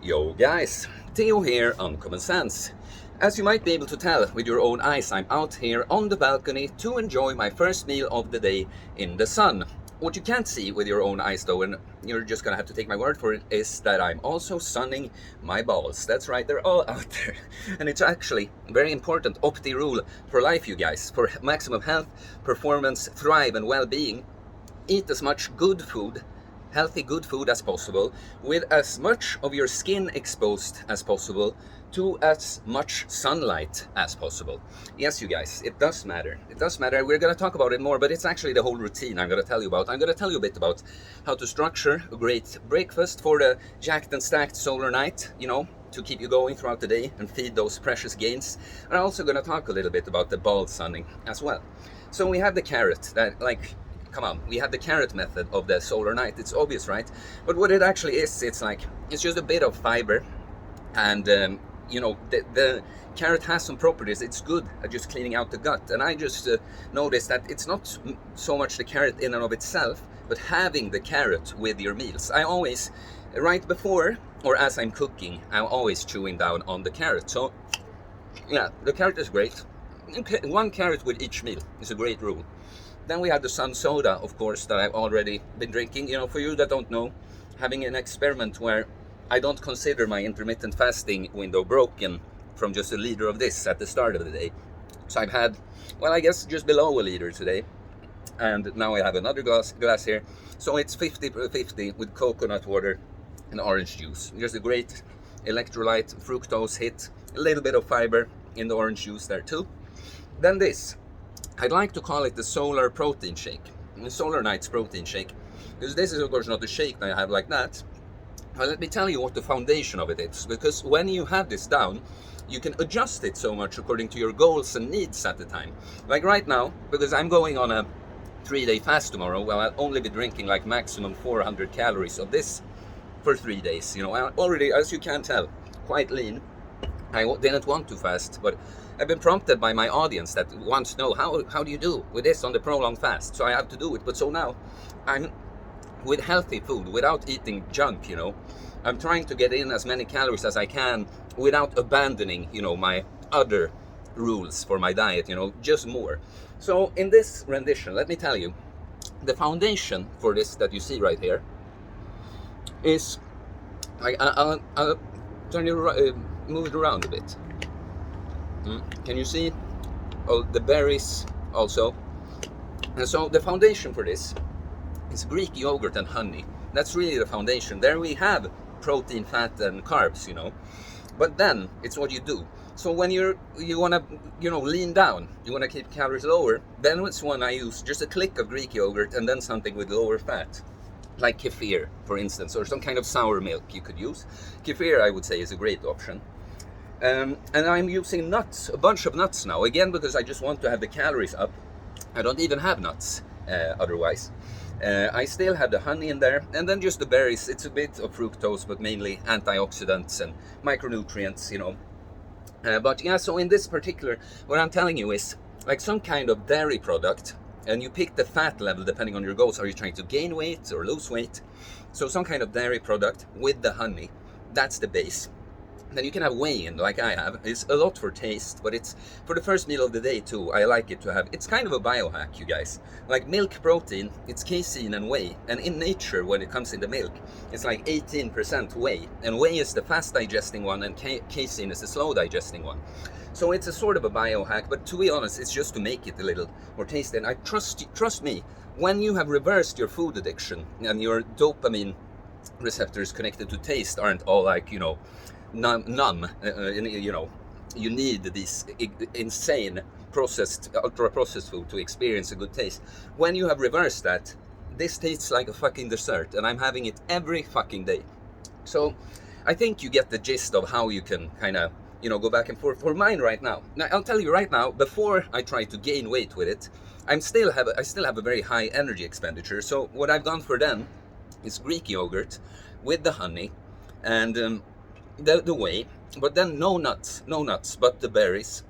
Yo guys, Theo here on Common Sense. As you might be able to tell with your own eyes, I'm out here on the balcony to enjoy my first meal of the day in the sun. What you can't see with your own eyes though, and you're just gonna have to take my word for it, is that I'm also sunning my balls. That's right, they're all out there. And it's actually a very important opti rule for life, you guys. For maximum health, performance, thrive and well-being, eat as much good food, healthy good food as possible, with as much of your skin exposed as possible to as much sunlight as possible. Yes, you guys, it does matter. It does matter. We're going to talk about it more, but it's actually the whole routine I'm going to tell you about. I'm going to tell you a bit about how to structure a great breakfast for the jacked and stacked solar night, to keep you going throughout the day and feed those precious gains. And I'm also going to talk a little bit about the ball sunning as well. So we have the carrot that, come on, we have the carrot method of the solar night. It's obvious, right? But what it actually is, it's just a bit of fiber, and the carrot has some properties. It's good at just cleaning out the gut, and I just noticed that it's not so much the carrot in and of itself, but having the carrot with your meals. I always, right before or as I'm cooking, I'm always chewing down on the carrot. So yeah, the carrot is great. One carrot with each meal is a great rule. Then we have the sun soda, of course, that I've already been drinking. For you that don't know, having an experiment where I don't consider my intermittent fasting window broken from just a liter of this at the start of the day. So I've had, well, I guess just below a liter today. And now I have another glass here. So it's 50-50 with coconut water and orange juice. Just a great electrolyte, fructose hit, a little bit of fiber in the orange juice there too. Then this. I'd like to call it the solar protein shake, the solar nights protein shake, because this is of course not a shake that I have like that. But let me tell you what the foundation of it is, because when you have this down, you can adjust it so much according to your goals and needs at the time. Like right now, because I'm going on a 3-day fast tomorrow, well, I'll only be drinking like maximum 400 calories of this for 3 days. I'm already, as you can tell, quite lean. I didn't want to fast, but I've been prompted by my audience that wants to know how do you do with this on the prolonged fast. So I have to do it. But so now I'm with healthy food, without eating junk. I'm trying to get in as many calories as I can without abandoning my other rules for my diet, just more. So in this rendition, let me tell you, the foundation for this that you see right here is, I'll turn you move it around a bit. Can you see all the berries also? And so the foundation for this is Greek yogurt and honey. That's really the foundation. There we have protein, fat and carbs, But then it's what you do. So when you want to lean down, you want to keep calories lower, then it's when I use just a click of Greek yogurt and then something with lower fat, like kefir, for instance, or some kind of sour milk you could use. Kefir, I would say, is a great option. And I'm using nuts, a bunch of nuts now, again, because I just want to have the calories up. I don't even have nuts otherwise. I still have the honey in there, and then just the berries. It's a bit of fructose, but mainly antioxidants and micronutrients, But yeah, so in this particular, what I'm telling you is like some kind of dairy product, and you pick the fat level depending on your goals. Are you trying to gain weight or lose weight? So some kind of dairy product with the honey, that's the base. Then you can have whey in, like I have. It's a lot for taste, but it's for the first meal of the day too. I like it to have, it's kind of a biohack, you guys. Like milk protein, it's casein and whey. And in nature, when it comes in the milk, it's like 18% whey. And whey is the fast digesting one, and casein is the slow digesting one. So it's a sort of a biohack, but to be honest, it's just to make it a little more tasty. And I trust me, when you have reversed your food addiction and your dopamine receptors connected to taste aren't all like, numb, you need this insane ultra processed food to experience a good taste. When you have reversed that, this tastes like a fucking dessert, and I'm having it every fucking day. So I think you get the gist of how you can kind of go back and forth. For mine right now, I'll tell you right now, before I try to gain weight with it, I still have a very high energy expenditure. So what I've gone for then is Greek yogurt with the honey and the whey, but then no nuts, but the berries,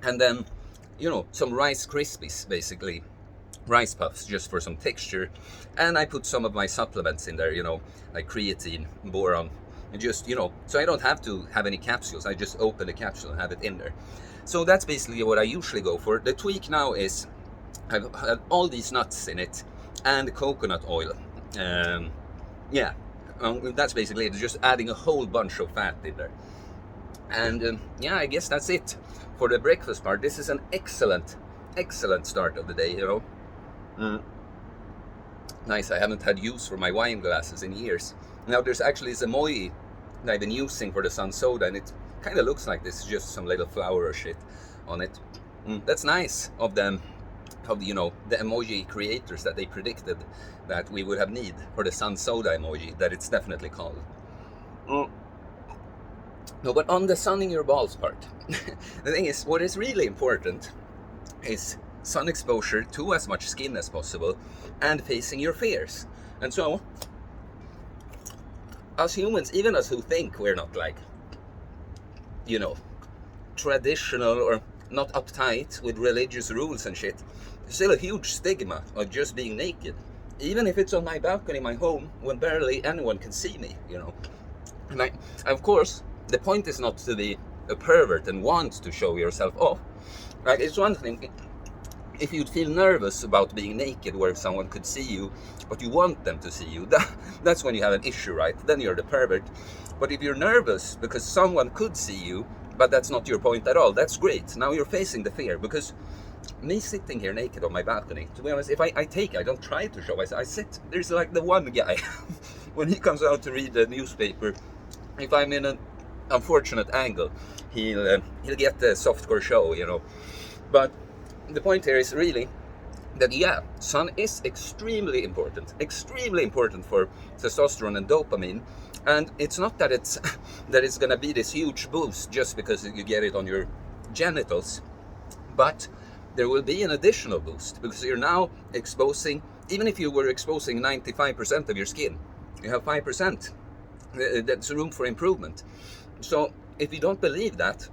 and then some Rice Krispies, basically rice puffs, just for some texture. And I put some of my supplements in there, like creatine, boron, And just, so I don't have to have any capsules. I just open the capsule and have it in there. So that's basically what I usually go for. The tweak now is I've had all these nuts in it and coconut oil. Yeah, that's basically it. Just adding a whole bunch of fat in there. And yeah, I guess that's it for the breakfast part. This is an excellent start of the day, Nice. I haven't had use for my wine glasses in years. Now there's actually this emoji that I've been using for the sun soda, and it kind of looks like this, just some little flower or shit on it. That's nice of them, the emoji creators, that they predicted that we would have need for the sun soda emoji, that it's definitely called. No, but on the sunning your balls part, the thing is, what is really important is sun exposure to as much skin as possible and facing your fears. And so, us humans, even us who think we're not like, traditional or not uptight with religious rules and shit, there's still a huge stigma of just being naked. Even if it's on my balcony, my home, when barely anyone can see me, And of course, the point is not to be a pervert and want to show yourself off. Like, it's one thing if you'd feel nervous about being naked where someone could see you, but you want them to see you. That's when you have an issue, right? Then you're the pervert. But if you're nervous because someone could see you, but that's not your point at all, that's great. Now you're facing the fear. Because me sitting here naked on my balcony, to be honest, if I don't try to show myself, I sit. There's like the one guy, when he comes out to read the newspaper, if I'm in an unfortunate angle, he'll get the softcore show, But the point here is really that, yeah, sun is extremely important for testosterone and dopamine. And it's not that it's gonna be this huge boost just because you get it on your genitals, but there will be an additional boost because you're now exposing, even if you were exposing 95% of your skin, you have 5%. That's room for improvement. So if you don't believe that,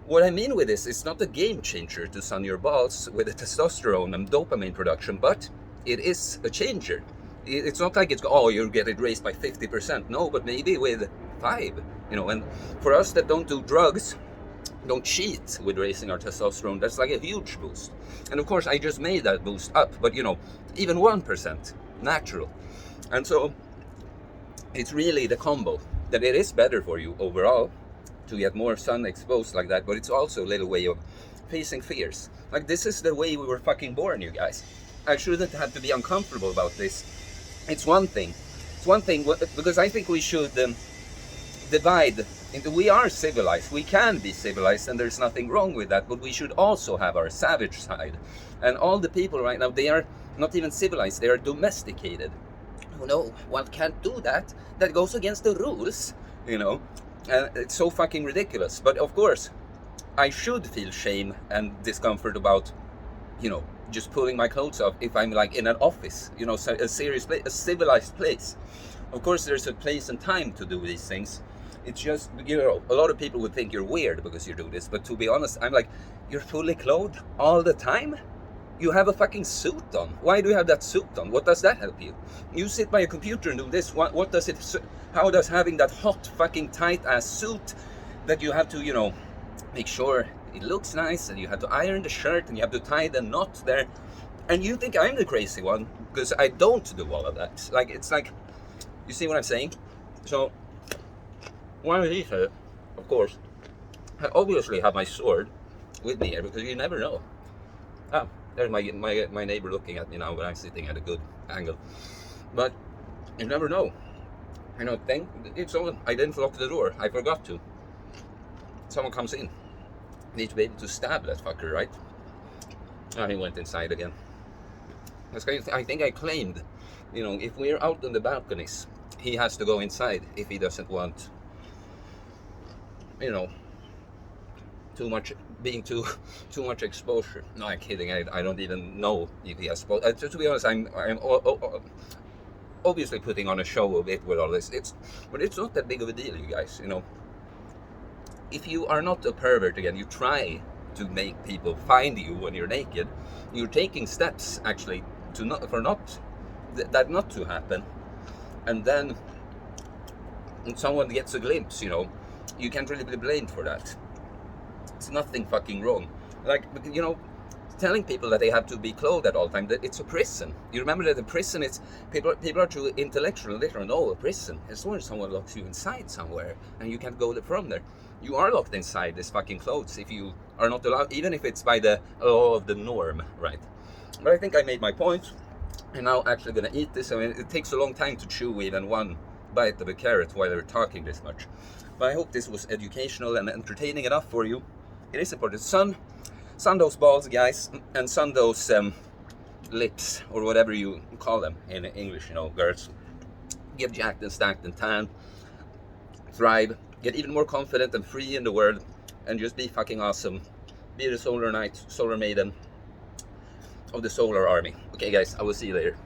what I mean with this is not a game changer to sun your balls with the testosterone and dopamine production, but it is a changer. It's not like you get it raised by 50%. No, but maybe with 5, And for us that don't do drugs, don't cheat with raising our testosterone, that's like a huge boost. And of course, I just made that boost up, but even 1% natural. And so it's really the combo that it is better for you overall to get more sun exposed like that, but it's also a little way of facing fears. Like, this is the way we were fucking born, you guys. I shouldn't have to be uncomfortable about this. It's one thing because I think we should divide into, we are civilized, we can be civilized, and there's nothing wrong with that, but we should also have our savage side. And all the people right now, they are not even civilized, they are domesticated. No, one can't do that. That goes against the rules, And it's so fucking ridiculous. But of course, I should feel shame and discomfort about, just pulling my clothes off if I'm like in an office, a serious place, a civilized place. Of course, there's a place and time to do these things. It's just, a lot of people would think you're weird because you do this. But to be honest, I'm like, you're fully clothed all the time? You have a fucking suit on. Why do you have that suit on? What does that help you? You sit by a computer and do this. What does it? How does having that hot fucking tight ass suit that you have to, make sure it looks nice, and you have to iron the shirt and you have to tie the knot there, and you think I'm the crazy one because I don't do all of that. Like, it's like, you see what I'm saying? So one of these, of course, I obviously have my sword with me here because you never know. There's my neighbor looking at me now, but I'm sitting at a good angle. But you never know. Think it's on. I didn't lock the door. I forgot to. Someone comes in. You need to be able to stab that fucker, right? He went inside again. I think I claimed, if we're out on the balconies, he has to go inside if he doesn't want, too much exposure. No, I'm kidding. I don't even know if he has. To be honest, I'm obviously putting on a show a bit with all this. But it's not that big of a deal, you guys. If you are not a pervert again, you try to make people find you when you're naked. You're taking steps actually not to happen, and then and someone gets a glimpse, you know, you can't really be blamed for that. It's nothing fucking wrong. Like, you know, telling people that they have to be clothed at all time, that it's a prison. You remember that the prison, it's people are too intellectual and literal. No, a prison is where someone locks you inside somewhere and you can't go from there. You are locked inside this fucking clothes if you are not allowed, even if it's by the law of the norm, right? But I think I made my point, and now actually gonna eat this. I mean, it takes a long time to chew even one bite of a carrot while they're talking this much. But I hope this was educational and entertaining enough for you. It is important. Sun those balls, guys, and sun those lips, or whatever you call them in English, you know, girls. Get jacked and stacked and tan. Thrive. Get even more confident and free in the world. And just be fucking awesome. Be the solar knight, solar maiden of the solar army. Okay, guys, I will see you later.